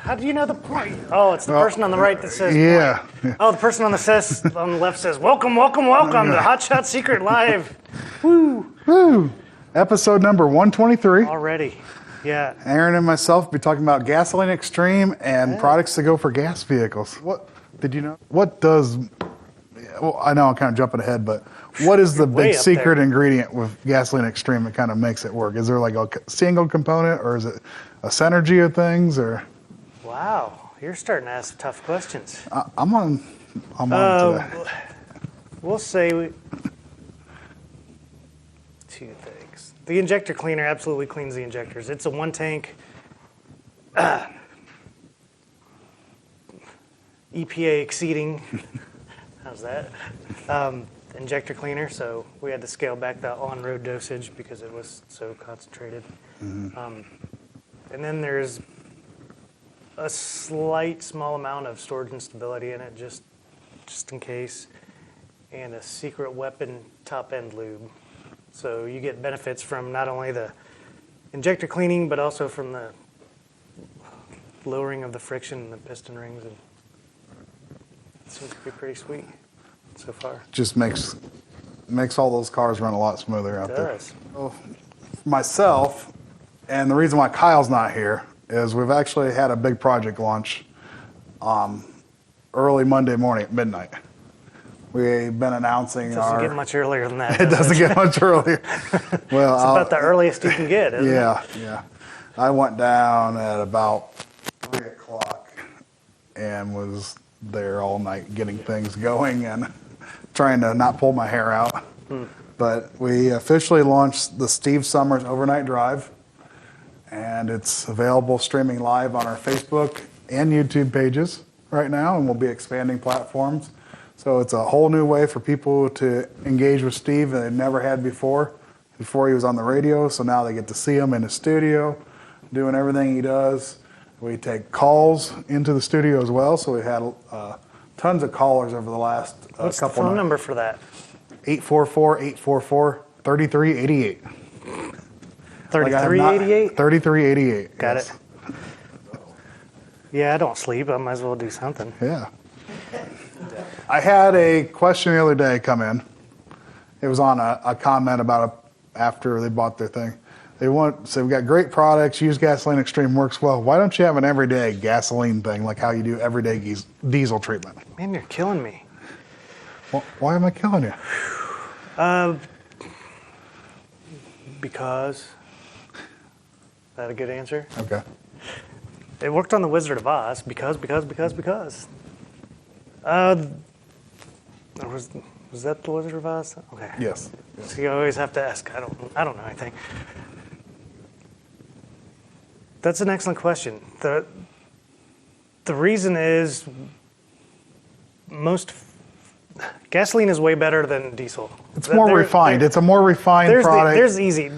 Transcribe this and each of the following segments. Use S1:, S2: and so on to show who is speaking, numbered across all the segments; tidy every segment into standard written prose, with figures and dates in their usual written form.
S1: How do you know the point? Oh, it's the person on the right that says
S2: yeah.
S1: point. Oh, the person on the left says, welcome, welcome, welcome to Hot Shot Secret Live. Woo!
S2: Woo! Episode number 123.
S1: Already, yeah.
S2: Aaron and myself will be talking about Gasoline Extreme and products to go for gas vehicles. What did you know? What does, well, I know I'm kind of jumping ahead, but what is the big secret ingredient with Gasoline Extreme that kind of makes it work? Is there like a single component, or is it a synergy of things, or?
S1: Wow, you're starting to ask tough questions.
S2: I'm on today.
S1: We'll say two things. The injector cleaner absolutely cleans the injectors. It's a one tank EPA exceeding, how's that? Injector cleaner, so we had to scale back the on-road dosage because it was so concentrated. And then there's a small amount of storage and stability in it, just in case, and a secret weapon top-end lube. So you get benefits from not only the injector cleaning, but also from the lowering of the friction in the piston rings. And it seems to be pretty sweet so far.
S2: Just makes all those cars run a lot smoother out there.
S1: It does.
S2: Well, myself, and the reason why Kyle's not here is we've actually had a big project launch early Monday morning at midnight. We've been announcing
S1: It doesn't get much earlier than that.
S2: It doesn't get much earlier. Well,
S1: it's about the earliest you can get, isn't it?
S2: Yeah. I went down at about 3 o'clock and was there all night getting things going and trying to not pull my hair out. But we officially launched the Steve Summers Overnight Drive, and it's available streaming live on our Facebook and YouTube pages right now, and we'll be expanding platforms. So it's a whole new way for people to engage with Steve that they've never had before. Before he was on the radio, so now they get to see him in his studio, doing everything he does. We take calls into the studio as well, so we had tons of callers over the last couple
S1: What's the phone number for that?
S2: 844-844-3388.
S1: 3388?
S2: 3388.
S1: Got
S2: yes.
S1: it. Yeah, I don't sleep. I might as well do something.
S2: Yeah. I had a question the other day come in. It was on a comment about after they bought their thing. They so we've got great products, use Gasoline Extreme, works well. Why don't you have an everyday gasoline thing, like how you do everyday diesel treatment?
S1: Man, you're killing me.
S2: Well, why am I killing you?
S1: Because. Is that a good answer?
S2: Okay.
S1: It worked on the Wizard of Oz because. Was that the Wizard of Oz? Okay.
S2: Yes.
S1: So you always have to ask. I don't know anything. That's an excellent question. The reason is gasoline is way better than diesel.
S2: It's more refined. It's a more refined product.
S1: There's easy.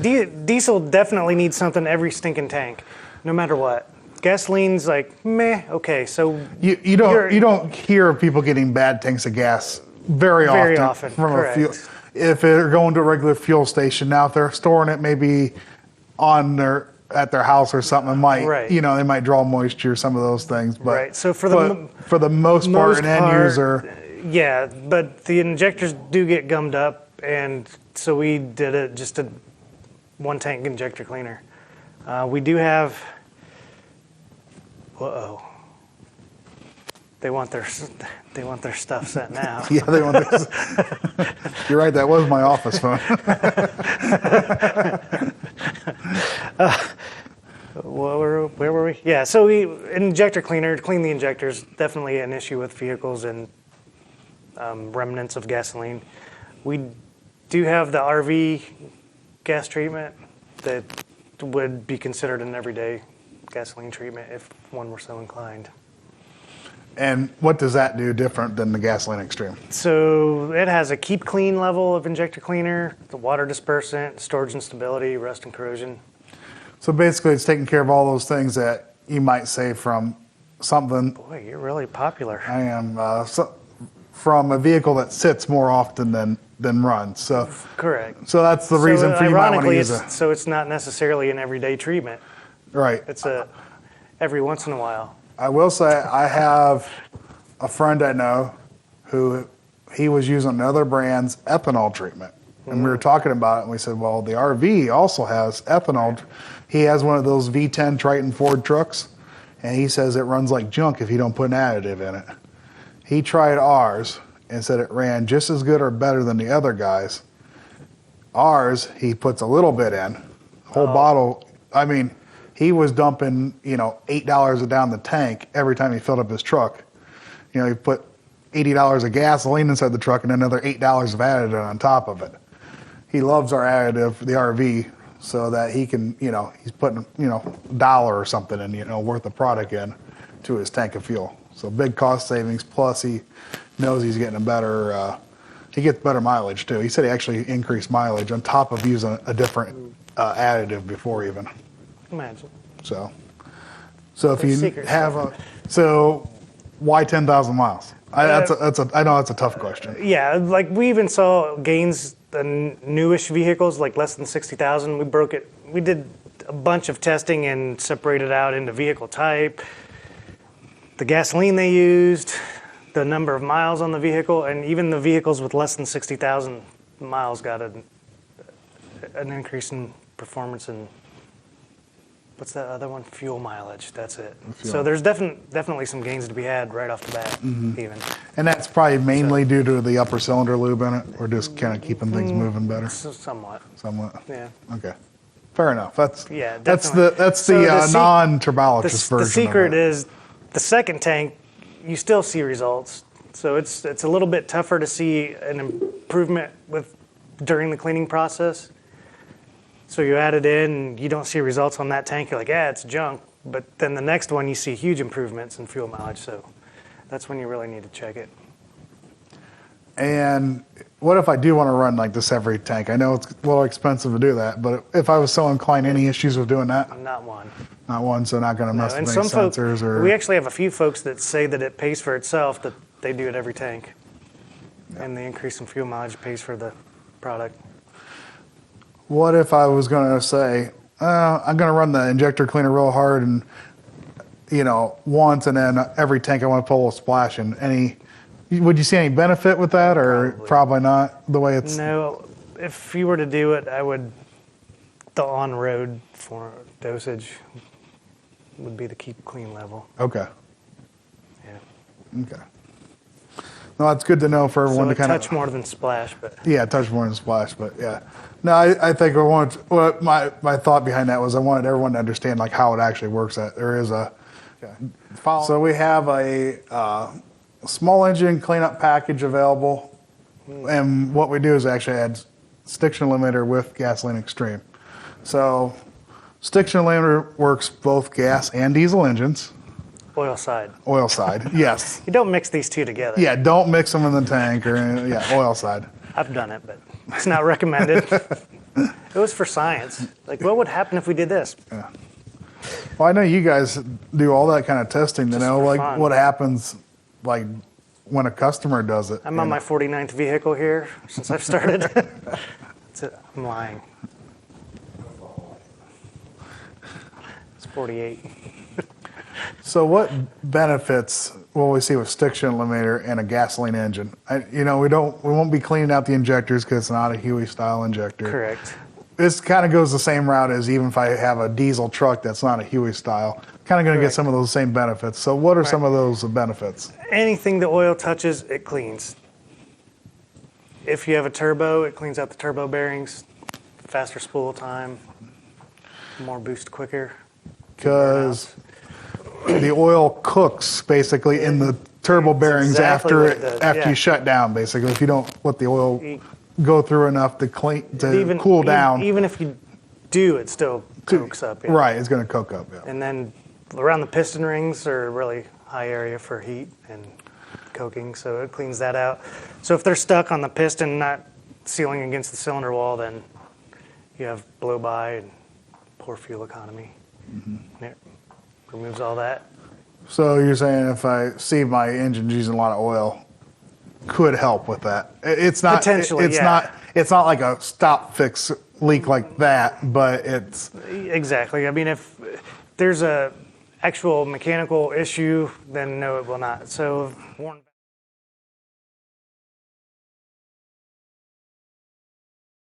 S1: Diesel definitely needs something every stinking tank, no matter what. Gasoline's like meh. Okay, so
S2: you don't hear of people getting bad tanks of gas very often from
S1: correct.
S2: a fuel. If they're going to a regular fuel station, now if they're storing it maybe at their house or something, they might draw moisture, some of those things. But
S1: right. So for
S2: the most part, an end user.
S1: Yeah, but the injectors do get gummed up, and so we did it just a one tank injector cleaner. We do have. They want their stuff sent now.
S2: Yeah, they want this. You're right. That was my office phone.
S1: Where were we? Yeah. So injector cleaner, clean the injectors. Definitely an issue with vehicles and remnants of gasoline. We do have the RV gas treatment that would be considered an everyday gasoline treatment if one were so inclined.
S2: And what does that do different than the Gasoline Extreme?
S1: So it has a keep clean level of injector cleaner, the water dispersant, storage and stability, rust and corrosion.
S2: So basically it's taking care of all those things that you might say from something.
S1: Boy, you're really popular.
S2: I am. From a vehicle that sits more often than runs. So
S1: correct.
S2: So that's the reason for you might want to use it.
S1: So it's not necessarily an everyday treatment.
S2: Right.
S1: It's every once in a while.
S2: I will say I have a friend I know who he was using another brand's ethanol treatment. And we were talking about it, and we said, well, the RV also has ethanol. He has one of those V10 Triton Ford trucks, and he says it runs like junk if you don't put an additive in it. He tried ours and said it ran just as good or better than the other guys. Ours, he puts a little bit in, whole bottle. I mean, he was dumping, $8 down the tank every time he filled up his truck. He put $80 of gasoline inside the truck and another $8 of additive on top of it. He loves our additive, the RV, so that he can, he's putting, $1 or something in, worth of product in to his tank of fuel. So big cost savings, plus he knows he's getting he gets better mileage too. He said he actually increased mileage on top of using a different additive before even.
S1: Imagine.
S2: So if you have why 10,000 miles? I know that's a tough question.
S1: Yeah, like we even saw gains in newish vehicles, like less than 60,000. We broke it. We did a bunch of testing and separated out into vehicle type, the gasoline they used, the number of miles on the vehicle, and even the vehicles with less than 60,000 miles got an increase in performance and what's that other one? Fuel mileage. That's it. So there's definitely some gains to be had right off the bat, even.
S2: And that's probably mainly due to the upper cylinder lube in it, or just kind of keeping things moving better.
S1: Somewhat.
S2: Yeah.
S1: Yeah.
S2: Okay. Fair enough. That's the
S1: So
S2: non-turbologist version.
S1: The secret
S2: of it.
S1: is the second tank. You still see results. So it's a little bit tougher to see an improvement during the cleaning process. So you add it in, and you don't see results on that tank. You're like, it's junk. But then the next one, you see huge improvements in fuel mileage. So that's when you really need to check it.
S2: And what if I do want to run like this every tank? I know it's a little expensive to do that, but if I was so inclined, any issues with doing that?
S1: Not one.
S2: Not one, so not going to mess with any
S1: some
S2: sensors
S1: we actually have a few folks that say that it pays for itself, that they do it every tank. Yeah. And the increase in fuel mileage pays for the product.
S2: What if I was going to say, I'm going to run the injector cleaner real hard and, once, and then every tank I want to put a little splash in. Would you see any benefit with that, or probably not the way it's?
S1: No, if you were to do it, the on-road dosage would be the keep clean level.
S2: Okay.
S1: Yeah.
S2: Okay. No, that's good to know for everyone to kind of
S1: touch more than splash, but
S2: yeah, touch more than splash, but yeah. No, I think my thought behind that was I wanted everyone to understand like how it actually works. That there is so we have a small engine cleanup package available, and what we do is actually add Stiction eliminator with gasoline extreme. So Stiction eliminator works both gas and diesel engines.
S1: Oil side,
S2: yes.
S1: You don't mix these two together.
S2: Yeah, don't mix them in the tank oil side.
S1: I've done it, but it's not recommended. It was for science. Like, what would happen if we did this?
S2: Yeah. Well, I know you guys do all that kind of testing to know like
S1: fun.
S2: What happens like when a customer does it.
S1: I'm on my 49th vehicle here since I've started. I'm lying. It's 48.
S2: So what benefits will we see with Stiction eliminator and a gasoline engine? We won't be cleaning out the injectors because it's not a Huey style injector.
S1: Correct.
S2: This kind of goes the same route as even if I have a diesel truck that's not a Huey style. Kind of going to get some of those same benefits. So what are some of those benefits?
S1: Anything the oil touches, it cleans. If you have a turbo, it cleans out the turbo bearings, faster spool time, more boost quicker.
S2: Because the oil cooks basically in the turbo bearings after you shut down. Basically, if you don't let the oil go through enough to cool down.
S1: Even if you do, it still cooks up. Yeah.
S2: Right, it's going to cook up. Yeah.
S1: And then around the piston rings are a really high area for heat and coking, so it cleans that out. So if they're stuck on the piston, not sealing against the cylinder wall, then you have blow by and poor fuel economy. Mm-hmm. It removes all that.
S2: So you're saying if I see my engine's using a lot of oil, could help with that. It's not
S1: potentially.
S2: It's not like a stop fix leak like that, but it's
S1: exactly. I mean, if there's a actual mechanical issue, then no, it will not. So worn